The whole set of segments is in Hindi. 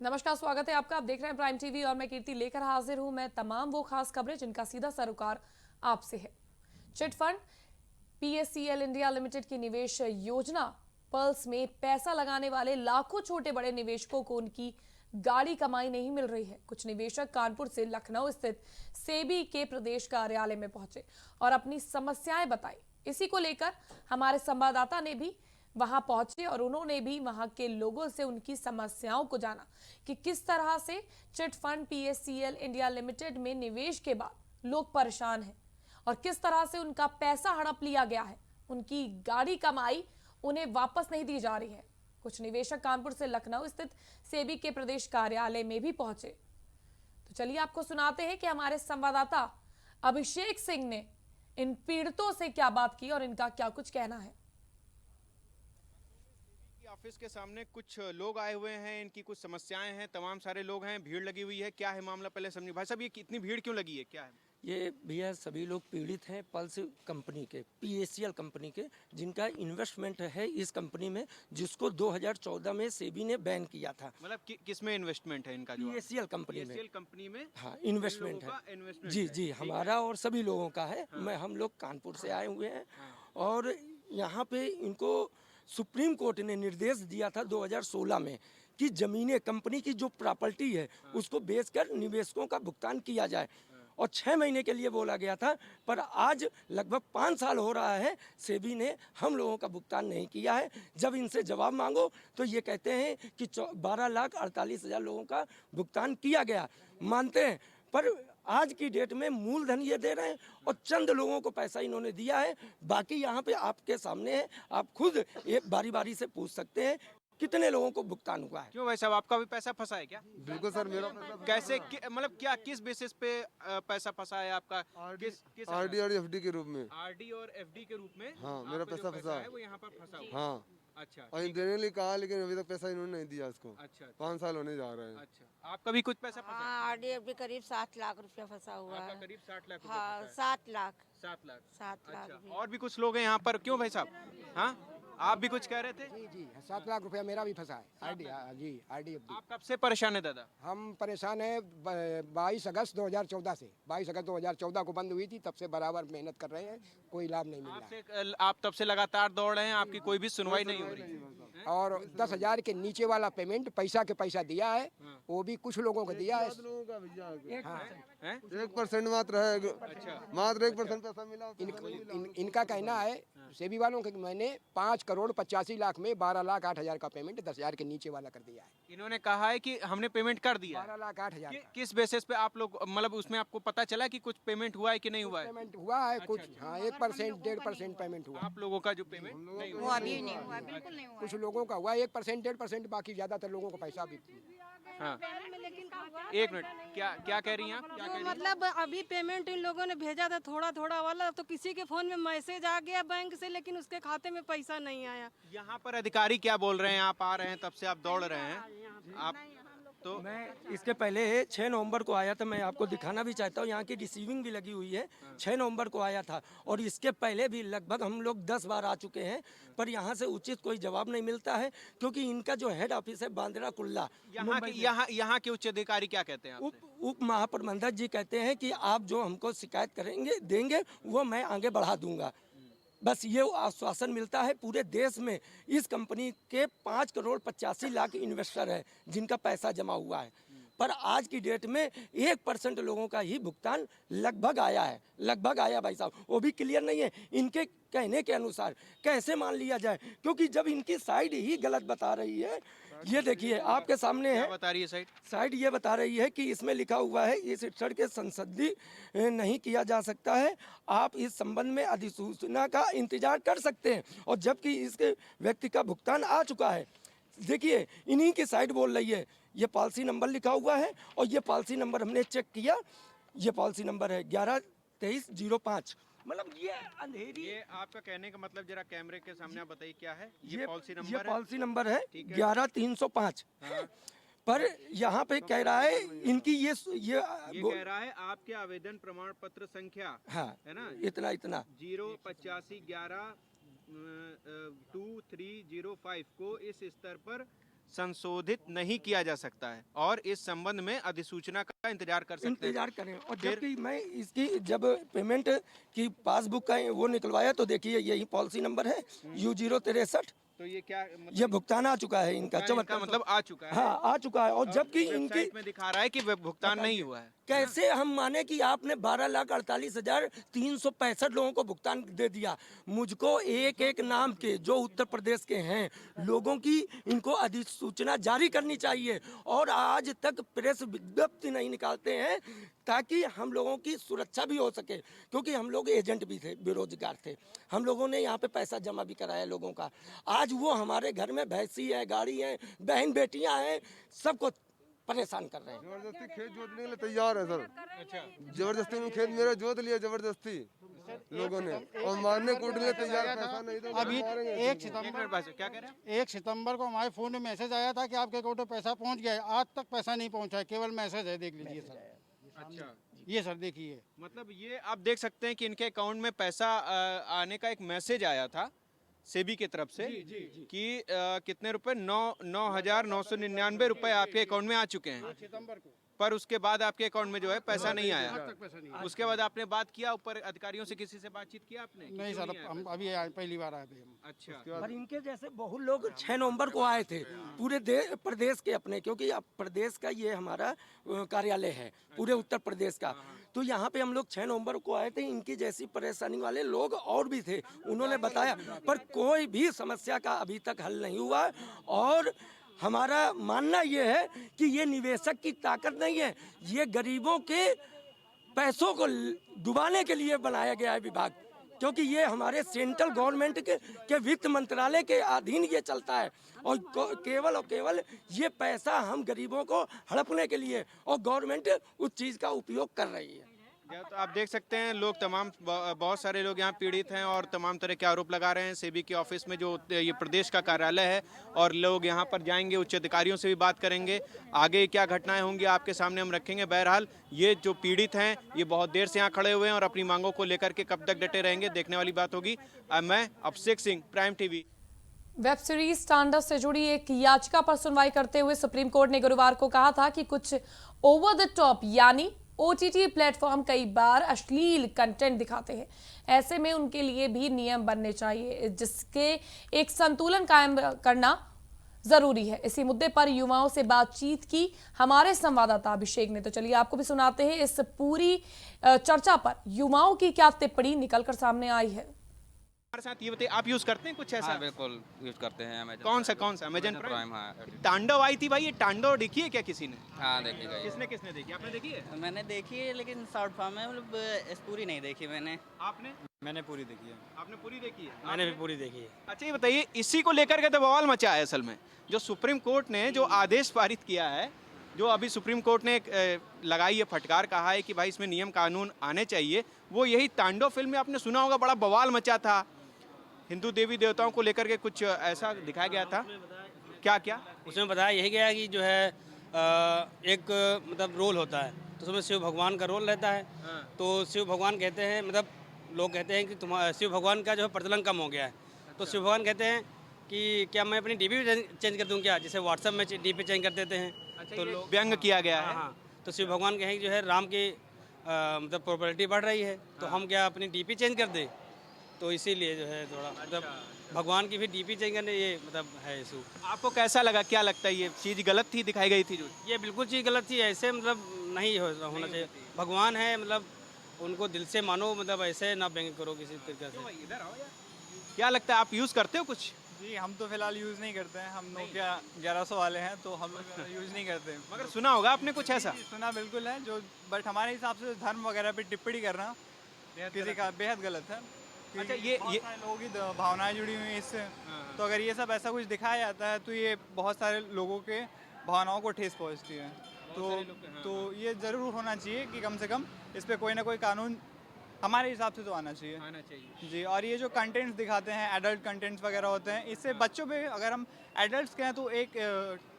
नमस्कार, स्वागत है आपका। आप देख रहे हैं प्राइम टीवी और मैं कीर्ति लेकर हाजिर हूं। मैं तमाम वो खास खबरें जिनका सीधा सरोकार आपसे है। चिट फंड पीएससीएल इंडिया लिमिटेड की निवेश योजना पल्स में पैसा लगाने वाले लाखों छोटे बड़े निवेशकों को उनकी गाड़ी कमाई नहीं मिल रही है। कुछ निवेशक कानपुर से लखनऊ स्थित सेबी के प्रदेश कार्यालय में पहुंचे और अपनी समस्याएं बताई। इसी को लेकर हमारे संवाददाता ने भी वहां पहुंचे और उन्होंने भी वहां के लोगों से उनकी समस्याओं को जाना कि किस तरह से चिट फंड पीएससीएल इंडिया लिमिटेड में निवेश के बाद लोग परेशान हैं और किस तरह से उनका पैसा हड़प लिया गया है। उनकी गाड़ी कमाई उन्हें वापस नहीं दी जा रही है। कुछ निवेशक कानपुर से लखनऊ स्थित सेबी के प्रदेश कार्यालय में भी पहुंचे। तो चलिए आपको सुनाते हैं कि हमारे संवाददाता अभिषेक सिंह ने इन पीड़ितों से क्या बात की और इनका क्या कुछ कहना है। ऑफिस के सामने कुछ लोग आए हुए हैं, इनकी कुछ समस्याएं हैं, तमाम सारे लोग हैं, भीड़ लगी हुई है। क्या है मामला पहले समझिए। भाई साहब, ये कितनी भीड़ क्यों लगी है, क्या है? ये भैया सभी लोग पीड़ित हैं पल्स कंपनी के, पीएससीएल कंपनी के, जिनका इन्वेस्टमेंट है इस कंपनी में, जिसको 2014 में सेबी ने बैन किया था। मतलब किस में इन्वेस्टमेंट है इनका? जो पीएससीएल कंपनी में, पीएससीएल कंपनी में हाँ इन्वेस्टमेंट है। इन्वेस्टमेंट जी जी, हमारा और सभी लोगों का है। हम लोग कानपुर से आए हुए हैं और यहाँ पे इनको सुप्रीम कोर्ट ने निर्देश दिया था 2016 में कि जमीनें, कंपनी की जो प्रॉपर्टी है उसको बेचकर निवेशकों का भुगतान किया जाए, और 6 महीने के लिए बोला गया था। पर आज लगभग 5 साल हो रहा है, सेबी ने हम लोगों का भुगतान नहीं किया है। जब इनसे जवाब मांगो तो ये कहते हैं कि 12,48,000 लोगों का भुगतान किया गया। मानते हैं, पर आज की डेट में मूलधन ये दे रहे हैं और चंद लोगों को पैसा इन्होंने दिया है। बाकी यहाँ पे आपके सामने है, आप खुद एक बारी बारी से पूछ सकते हैं कितने लोगों को भुगतान हुआ है। क्यों भाई साहब, आपका भी पैसा फंसा है क्या? बिल्कुल सर, मेरा कैसे मतलब क्या, किस बेसिस पे पैसा फंसा है आपका? किस आरडी और एफडी के रूप में। आरडी और एफडी के रूप में? हाँ, मेरा आपका पैसा जो फंसा है वो यहाँ पर फंसा हुआ। हाँ, अच्छा, और देने के लिए कहा, लेकिन अभी तक पैसा इन्होंने नहीं दिया इसको। अच्छा, 5 साल होने जा रहे हैं। अच्छा, आपका भी कुछ पैसा फंसा है? हाँ, आरडीएफडी करीब 7 लाख रुपया फंसा हुआ आपका है। करीब 60 लाख रुपए हाँ, फंसा है। 7 लाख 7 लाख 7 लाख अच्छा, भी। और भी कुछ लोग हैं यहाँ पर। क्यों भाई साहब? हाँ, आप भी कुछ कह रहे थे? जी 7 लाख रुपया मेरा भी फंसा है। आरडीएफडी। आप कब से परेशान है दादा? हम परेशान हैं 22 अगस्त 2014 से। 22 अगस्त 2014 को बंद हुई थी, तब से बराबर मेहनत कर रहे हैं, कोई लाभ नहीं मिल रहा है। आप तब से लगातार दौड़ रहे हैं, आपकी कोई भी सुनवाई नहीं हो रही? और 10,000 के नीचे वाला पेमेंट पैसा के पैसा दिया है, वो भी कुछ लोगों को दिया है। लोगों का भैया हैं? 1% मात्र है, मात्र 1% पैसा मिला। इनका कहना है सेबी वालों के, मैंने 5,85,00,000 में 12,08,000 का पेमेंट 10,000 के नीचे वाला कर दिया है। इन्होंने कहा है कि हमने पेमेंट कर दिया है। 12,08,000 का किस बेसिस पे आप लोग, मतलब उसमें आपको पता चला कि कुछ पेमेंट हुआ है कि नहीं हुआ है? पेमेंट हुआ है कुछ। हाँ, 1%, 1.5% पेमेंट हुआ। आप लोगों का जो पेमेंट नहीं वो हुआ? अभी नहीं हुआ, बिल्कुल नहीं हुआ। कुछ लोगों का हुआ 1%, 1.5%, बाकी ज्यादातर लोगों को पैसा भी। हाँ, एक मिनट, क्या क्या कह रही हैं आप? क्या कह रही हैं? मतलब अभी पेमेंट इन लोगों ने भेजा था थोड़ा थोड़ा वाला, तो किसी के फोन में मैसेज आ गया बैंक से, लेकिन उसके खाते में पैसा नहीं आया। यहाँ पर अधिकारी क्या बोल रहे हैं? आप आ रहे हैं तब से आप दौड़ रहे हैं, आप तो मैं इसके पहले 6 नवंबर को आया था, मैं आपको दिखाना भी चाहता हूँ। यहाँ की रिसीविंग भी लगी हुई है। 6 नवंबर को आया था और इसके पहले भी लगभग हम लोग 10 बार आ चुके हैं, पर यहाँ से उचित कोई जवाब नहीं मिलता है, क्योंकि इनका जो हेड ऑफिस है बांद्रा कुल्ला, यहाँ के उच्च अधिकारी क्या कहते हैं आपसे? उप महाप्रबंधक जी कहते हैं कि आप जो हमको शिकायत करेंगे देंगे वो मैं आगे बढ़ा दूंगा। बस ये आश्वासन मिलता है। पूरे देश में इस कंपनी के 5,85,00,000 इन्वेस्टर है जिनका पैसा जमा हुआ है, पर आज की डेट में 1% लोगों का ही भुगतान लगभग आया है। लगभग आया भाई साहब, वो भी क्लियर नहीं है। इनके कहने के अनुसार कैसे मान लिया जाए, क्योंकि जब इनकी साइड ही गलत बता रही है। ये देखिए आपके सामने है, क्या बता रही है साइड ये बता रही है कि इसमें लिखा हुआ है इस ऋण के संशोधित नहीं किया जा सकता है, आप इस संबंध में अधिसूचना का इंतजार कर सकते हैं, और जबकि इसके व्यक्ति का भुगतान आ चुका है। देखिए इन्हीं की साइड बोल रही है। ये पॉलिसी नंबर लिखा हुआ है और ये पॉलिसी नंबर हमने चेक किया, ये पॉलिसी नंबर है 11-23-05। मतलब ये अंधेरी। ये आपका कहने का मतलब जरा कैमरे के सामने आप बताइए क्या है? ये पॉलिसी नंबर है? पॉलिसी नंबर है 11-305। पर यहाँ पे कह रहा है इनकी ये कह रहा है आपके आवेदन प्रमाण पत्र संख्या, हाँ है ना, इतना 08511 2305 को इस स्तर पर संशोधित नहीं किया जा सकता है और इस संबंध में अधिसूचना का इंतजार कर सकते हैं। इंतजार करें। और जबकि मैं इसकी जब पेमेंट की पासबुक का वो निकलवाया तो देखिए यही पॉलिसी नंबर है U063। तो ये क्या मतलब, ये भुगतान आ चुका है इनका इनका 74। मतलब आ चुका है? हाँ आ चुका है। और जबकि इनकी वेबसाइट में दिखा रहा है कि भुगतान नहीं हुआ है। कैसे हम माने कि आपने 12,48,365 लोगों को भुगतान दे दिया। मुझको एक एक नाम के जो उत्तर प्रदेश के हैं लोगों की इनको अधिसूचना जारी करनी चाहिए और आज तक प्रेस विज्ञप्ति नहीं निकालते हैं ताकि हम लोगों की सुरक्षा भी हो सके, क्योंकि हम लोग एजेंट भी थे, बेरोजगार थे, हम लोगों ने यहाँ पे पैसा जमा भी कराया लोगों का। आज वो हमारे घर में भैंसी है, गाड़ी है, बहन बेटियां हैं, सबको परेशान कर रहे हैं। जबरदस्ती खेत जोतने के लिए तैयार है सर। अच्छा, जबरदस्ती में खेत मेरा जोत लिया जबरदस्ती लोगों ने और मारने कूटने के लिए तैयार। पैसा नहीं तो अभी एक मिनट बस, क्या कह रहे हैं? 1 सितंबर को हमारे फोन में मैसेज आया था कि आपके अकाउंट में पैसा पहुंच गया है। आज तक पैसा नहीं पहुंचा है, केवल मैसेज है, देख लीजिए सर। अच्छा, ये सर देखिए, मतलब ये आप देख सकते हैं कि इनके अकाउंट में पैसा आने का एक मैसेज आया था सेबी की तरफ से कि कितने रुपए 9,999 रुपए आपके अकाउंट में आ चुके हैं, सितंबर को पर उसके बाद आपके अकाउंट में जो है पैसा नहीं आया। पैसा नहीं उसके बाद आपने बात किया ऊपर अधिकारियों से, किसी से बातचीत किया आपने? नहीं सर, हम अभी पहली बार आए थे हम। अच्छा, पर इनके जैसे बहुत लोग 6 नवंबर को आए थे पूरे प्रदेश के अपने, क्योंकि अब प्रदेश का ये हमारा कार्यालय है पूरे उत्तर प्रदेश का। तो यहाँ पे हम लोग 6 नवंबर को आए थे। इनकी जैसी परेशानी वाले लोग और भी थे, उन्होंने बताया, पर कोई भी समस्या का अभी तक हल नहीं हुआ। और हमारा मानना ये है कि ये निवेशक की ताकत नहीं है, ये गरीबों के पैसों को डुबाने के लिए बनाया गया है विभाग, क्योंकि ये हमारे सेंट्रल गवर्नमेंट के वित्त मंत्रालय के अधीन ये चलता है और केवल ये पैसा हम गरीबों को हड़पने के लिए, और गवर्नमेंट उस चीज़ का उपयोग कर रही है। तो आप देख सकते हैं लोग बहुत सारे लोग यहाँ पीड़ित हैं और तमाम तरह के आरोप लगा रहे हैं सेबी के ऑफिस में जो ये प्रदेश का कार्यालय है, और लोग यहाँ पर जाएंगे, उच्च अधिकारियों से भी बात करेंगे, आगे क्या घटनाएं होंगी आपके सामने हम रखेंगे। बहरहाल ये जो पीड़ित हैं ये बहुत देर से यहाँ खड़े हुए हैं और अपनी मांगों को लेकर के कब तक डटे रहेंगे देखने वाली बात होगी। मैं Abhishek Singh, Prime TV. Web series Tandav से जुड़ी एक याचिका पर सुनवाई करते हुए सुप्रीम कोर्ट ने गुरुवार को कहा था कि कुछ ओवर द टॉप यानी OTT प्लेटफॉर्म कई बार अश्लील कंटेंट दिखाते हैं। ऐसे में उनके लिए भी नियम बनने चाहिए जिसके एक संतुलन कायम करना जरूरी है। इसी मुद्दे पर युवाओं से बातचीत की हमारे संवाददाता अभिषेक ने। तो चलिए आपको भी सुनाते हैं इस पूरी चर्चा पर युवाओं की क्या टिप्पणी निकलकर सामने आई है। हमारे साथ ये बताइए, आप यूज करते हैं कुछ ऐसा? हाँ, बिल्कुल यूज करते हैं Amazon। कौन सा अमेजन प्राइम? हाँ, तांडव आई थी भाई, ये तांडव देखी है क्या किसी ने? हाँ देखी गई। किसने देखी? आपने देखी है? मैंने देखी है लेकिन शॉर्ट फॉर्म में, मतलब इस पूरी नहीं देखी मैंने। आपने? मैंने पूरी देखी है। आपने पूरी देखी है? मैंने भी पूरी देखी है। अच्छा ये बताइए, इसी को लेकर के तो बवाल मचा है असल में। जो सुप्रीम कोर्ट ने जो आदेश पारित किया है, जो अभी सुप्रीम कोर्ट ने लगाई है फटकार, कहा है कि भाई इसमें नियम कानून आने चाहिए, वो यही तांडव फिल्म में आपने सुना होगा बड़ा बवाल मचा था, हिंदू देवी देवताओं को लेकर के कुछ ऐसा दिखाया गया था। क्या उसमें बताया यही गया कि जो है एक मतलब रोल होता है, तो उसमें शिव भगवान का रोल रहता है। तो शिव भगवान कहते हैं, मतलब लोग कहते हैं कि शिव भगवान का जो है प्रचलन कम हो गया है। तो शिव भगवान कहते हैं कि क्या मैं अपनी डीपी चेंज कर दूं क्या, जैसे व्हाट्सएप में डीपी चेंज कर देते हैं। अच्छा, तो लोग व्यंग किया गया है। हाँ, तो शिव भगवान कहें कि जो है राम की मतलब पॉपुलैरिटी बढ़ रही है, तो हम क्या अपनी डीपी चेंज कर दें। तो इसीलिए जो है थोड़ा मतलब भगवान की भी डीपी चेंज करने ये मतलब है इशू। आपको कैसा लगा, क्या लगता है ये चीज़ गलत थी दिखाई गई थी? जो ये बिल्कुल चीज़ गलत थी, ऐसे मतलब नहीं होना चाहिए। भगवान है, मतलब उनको दिल से मानो, मतलब ऐसे ना व्यंग करो किसी तरीके से। इधर आओ यार। क्या लगता है, आप यूज़ करते हो कुछ? जी हम तो फिलहाल यूज़ नहीं करते हैं, हम नोकिया 1100 वाले हैं तो हम लोग यूज़ नहीं करते हैं। मगर सुना होगा आपने कुछ ऐसा? सुना बिल्कुल है, जो बट हमारे हिसाब से धर्म वगैरह पे टिप्पणी करना किसी का बेहद गलत है। अच्छा, ये लोगों की भावनाएं जुड़ी हुई हैं इससे, तो अगर ये सब ऐसा कुछ दिखाया जाता है तो ये बहुत सारे लोगों के भावनाओं को ठेस पहुंचती है। तो ये ज़रूर होना चाहिए कि कम से कम इस पर कोई ना कोई कानून हमारे हिसाब से तो आना चाहिए जी। और ये जो कंटेंट्स दिखाते हैं, एडल्ट कंटेंट्स वगैरह होते हैं, इससे बच्चों पे, अगर हम एडल्ट्स के हैं तो एक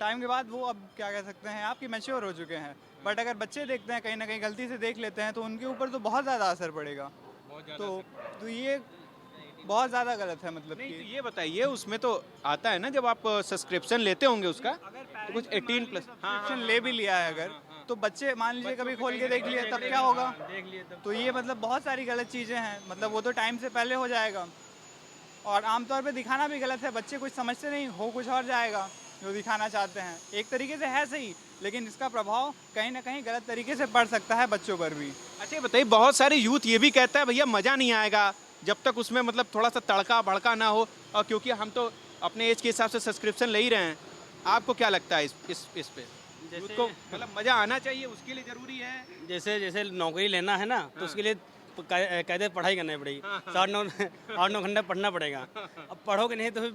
टाइम के बाद वो अब क्या कह सकते हैं आपकी मैच्योर हो चुके हैं, बट अगर बच्चे देखते हैं कहीं ना कहीं गलती से देख लेते हैं तो उनके ऊपर तो बहुत ज़्यादा असर पड़ेगा। तो ये बहुत ज़्यादा गलत है मतलब नहीं, कि तो ये बताइए, उसमें तो आता है ना जब आप सब्सक्रिप्शन लेते होंगे उसका, तो कुछ 18 प्लस। सब्सक्रिप्शन ले भी लिया है अगर, तो बच्चे मान लीजिए कभी खोल के देख लिए तब क्या होगा। तो ये मतलब बहुत सारी गलत चीज़ें हैं, मतलब वो तो टाइम से पहले हो जाएगा और आमतौर पे दिखाना भी गलत है। बच्चे कुछ समझते नहीं, हो कुछ और जाएगा जो दिखाना चाहते हैं। एक तरीके से है सही, लेकिन इसका प्रभाव कहीं ना कहीं गलत तरीके से पड़ सकता है बच्चों पर भी। अच्छा ये बताइए, बहुत सारे यूथ ये भी कहता है भैया मज़ा नहीं आएगा जब तक उसमें मतलब थोड़ा सा तड़का भड़का ना हो, और क्योंकि हम तो अपने एज के हिसाब से सब्सक्रिप्शन ले ही रहे हैं। आपको क्या लगता है इस पे? यूथ को मतलब मज़ा आना चाहिए, उसके लिए ज़रूरी है। जैसे जैसे नौकरी लेना है ना, तो उसके लिए कायदे पढ़ाई करनी पड़ेगी। 8-9 घंटे पढ़ना पड़ेगा। अब पढ़ोगे नहीं तो फिर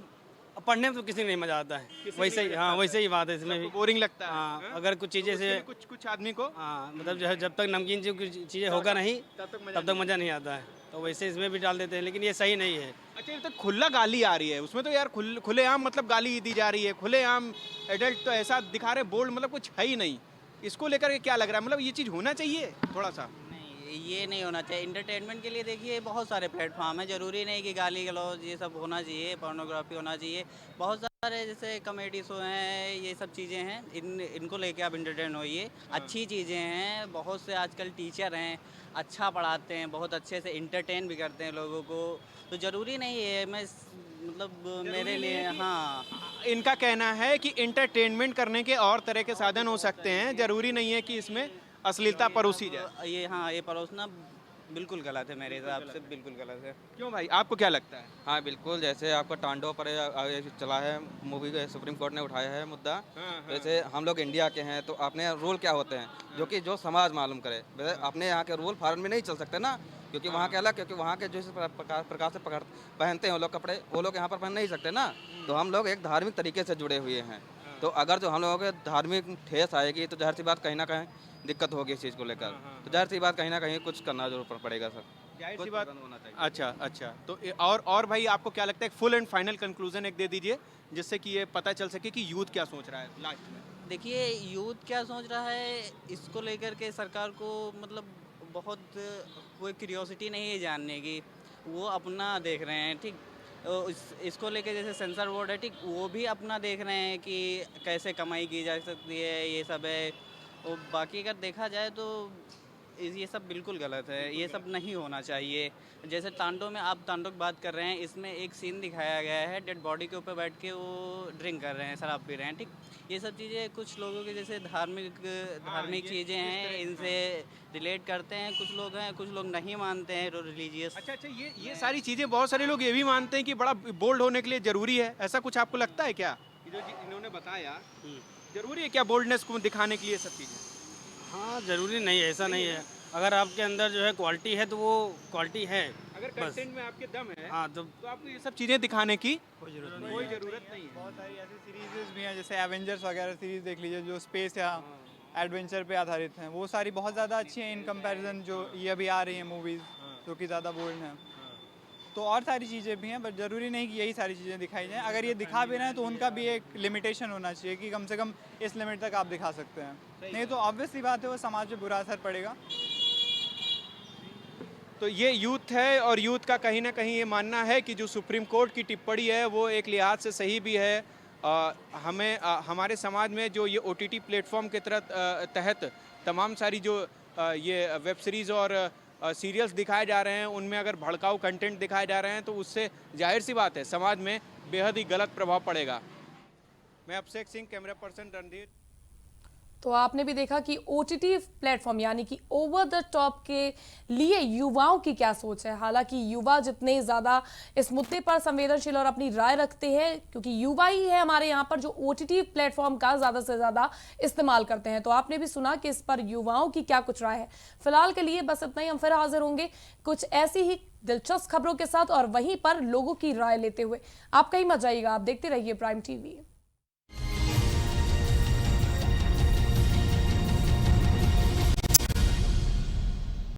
पढ़ने में तो किसी को नहीं मजा आता है। वैसे ही, हाँ वैसे ही बात है इसमें भी। बोरिंग लगता है। हाँ, अगर कुछ चीज़ें से कुछ आदमी को, हाँ मतलब जो है, जब तक नमकीन चीज़ें होगा नहीं तब तक मज़ा नहीं आता है, तो वैसे इसमें भी डाल देते हैं, लेकिन ये सही नहीं है। अच्छा ये तो खुला गाली आ रही है उसमें, तो यार खुलेआम मतलब गाली दी जा रही है, खुलेआम एडल्ट तो ऐसा दिखा रहे बोल्ड, मतलब कुछ है ही नहीं। इसको लेकर के क्या लग रहा है, मतलब ये चीज़ होना चाहिए थोड़ा सा? नहीं, ये नहीं होना चाहिए। इंटरटेनमेंट के लिए देखिए बहुत सारे प्लेटफॉर्म है, ज़रूरी नहीं कि गाली गलौज ये सब होना चाहिए, पोर्नोग्राफी होना चाहिए। बहुत सारे जैसे कॉमेडी शो हैं, ये सब चीज़ें हैं, इनको लेके आप इंटरटेन होइए। अच्छी चीज़ें हैं, बहुत से आजकल टीचर हैं, अच्छा पढ़ाते हैं, बहुत अच्छे से इंटरटेन भी करते हैं लोगों को। तो ज़रूरी नहीं है, मैं मतलब मेरे लिए, हाँ इनका कहना है कि इंटरटेनमेंट करने के और तरह के साधन हो सकते हैं, ज़रूरी नहीं है कि इसमें अश्लीलता परोसी जाए। ये, हाँ ये परोसना बिल्कुल गलत है, मेरे हिसाब से बिल्कुल गलत है। क्यों भाई, आपको क्या लगता है? हाँ बिल्कुल, जैसे आपका तांडव पर चला है मूवी के, सुप्रीम कोर्ट ने उठाया है मुद्दा। जैसे हम लोग इंडिया के हैं तो अपने रूल क्या होते हैं, जो कि जो समाज मालूम करे। अपने यहाँ के रूल फॉरेन में नहीं चल सकते ना, क्योंकि वहाँ के अलग, क्योंकि वहाँ के जो प्रकार से पहनते हैं वो लोग कपड़े, वो लोग यहाँ पर पहन नहीं सकते ना। तो हम लोग एक धार्मिक तरीके से जुड़े हुए हैं, तो अगर जो हम लोगों के धार्मिक ठेस आएगी तो जाहिर सी बात कहीं ना कहीं दिक्कत होगी इस चीज़ को लेकर। तो जाहिर सी बात कहीं ना कहीं कुछ करना जरूर पड़ेगा सर, जाहिर सी बात होना चाहिए। अच्छा तो और भाई आपको क्या लगता है, फुल एंड फाइनल कंक्लूजन एक दे दीजिए, जिससे कि ये पता चल सके कि यूथ क्या सोच रहा है लास्ट में। देखिए यूथ क्या सोच रहा है इसको लेकर के, सरकार को मतलब बहुत कोई क्यूरियोसिटी नहीं है जानने की, वो अपना देख रहे हैं। ठीक, इसको लेके जैसे सेंसर बोर्ड है, ठीक, वो भी अपना देख रहे हैं कि कैसे कमाई की जा सकती है, ये सब है। और बाकी अगर देखा जाए तो ये सब बिल्कुल गलत है, ये सब नहीं होना चाहिए। जैसे तांडव में आप तांडव की बात कर रहे हैं, इसमें एक सीन दिखाया गया है, डेड बॉडी के ऊपर बैठ के वो ड्रिंक कर रहे हैं, शराब पी रहे हैं। ठीक, ये सब चीज़ें कुछ लोगों के जैसे धार्मिक चीज़ें हैं, इनसे रिलेट करते हैं कुछ लोग हैं, कुछ लोग नहीं मानते हैं रिलीजियस। अच्छा ये सारी चीज़ें बहुत सारे लोग ये भी मानते हैं कि बड़ा बोल्ड होने के लिए ज़रूरी है, ऐसा कुछ आपको लगता है क्या? जो इन्होंने बताया, ज़रूरी है क्या बोल्डनेस को दिखाने के लिए सब चीज़ें? हाँ ज़रूरी नहीं है, ऐसा नहीं है। अगर आपके अंदर जो है क्वालिटी है तो वो क्वालिटी है, अगर कंटेंट में आपके दम है, हाँ तो आपको ये सब चीज़ें दिखाने की कोई ज़रूरत नहीं है। बहुत सारी ऐसी सीरीज़ भी हैं, जैसे एवेंजर्स वगैरह सीरीज़ देख लीजिए, जो स्पेस या एडवेंचर पे आधारित हैं, वो सारी बहुत ज़्यादा अच्छी हैं इन कंपैरिजन जो ये अभी आ रही हैं मूवीज़, जो कि ज़्यादा बोल्ड हैं। तो और सारी चीज़ें भी हैं, बट ज़रूरी नहीं कि यही सारी चीज़ें दिखाई जाएँ। अगर ये दिखा भी रहे हैं तो उनका भी एक लिमिटेशन होना चाहिए कि कम से कम इस लिमिट तक आप दिखा सकते हैं, नहीं तो ऑब्वियसली बात है वो समाज पे बुरा असर पड़ेगा। तो ये यूथ है, और यूथ का कहीं ना कहीं ये मानना है कि जो सुप्रीम कोर्ट की टिप्पणी है वो एक लिहाज से सही भी है। हमारे समाज में जो ये OTT प्लेटफॉर्म के तहत तमाम सारी जो ये वेब सीरीज़ और सीरियल्स दिखाए जा रहे हैं, उनमें अगर भड़काऊ कंटेंट दिखाए जा रहे हैं तो उससे जाहिर सी बात है समाज में बेहद ही गलत प्रभाव पड़ेगा। मैं अभिषेक सिंह, कैमरा पर्सन रणधीर। तो आपने भी देखा कि OTT प्लेटफॉर्म यानी कि ओवर द टॉप के लिए युवाओं की क्या सोच है। हालांकि युवा जितने ज़्यादा इस मुद्दे पर संवेदनशील और अपनी राय रखते हैं, क्योंकि युवा ही है हमारे यहाँ पर जो OTT प्लेटफॉर्म का ज़्यादा से ज़्यादा इस्तेमाल करते हैं। तो आपने भी सुना कि इस पर युवाओं की क्या कुछ राय है। फिलहाल के लिए बस इतना ही, हम फिर हाजिर होंगे कुछ ऐसी ही दिलचस्प खबरों के साथ और वहीं पर लोगों की राय लेते हुए। आप कहीं मत जाइएगा, आप देखते रहिए प्राइम TV।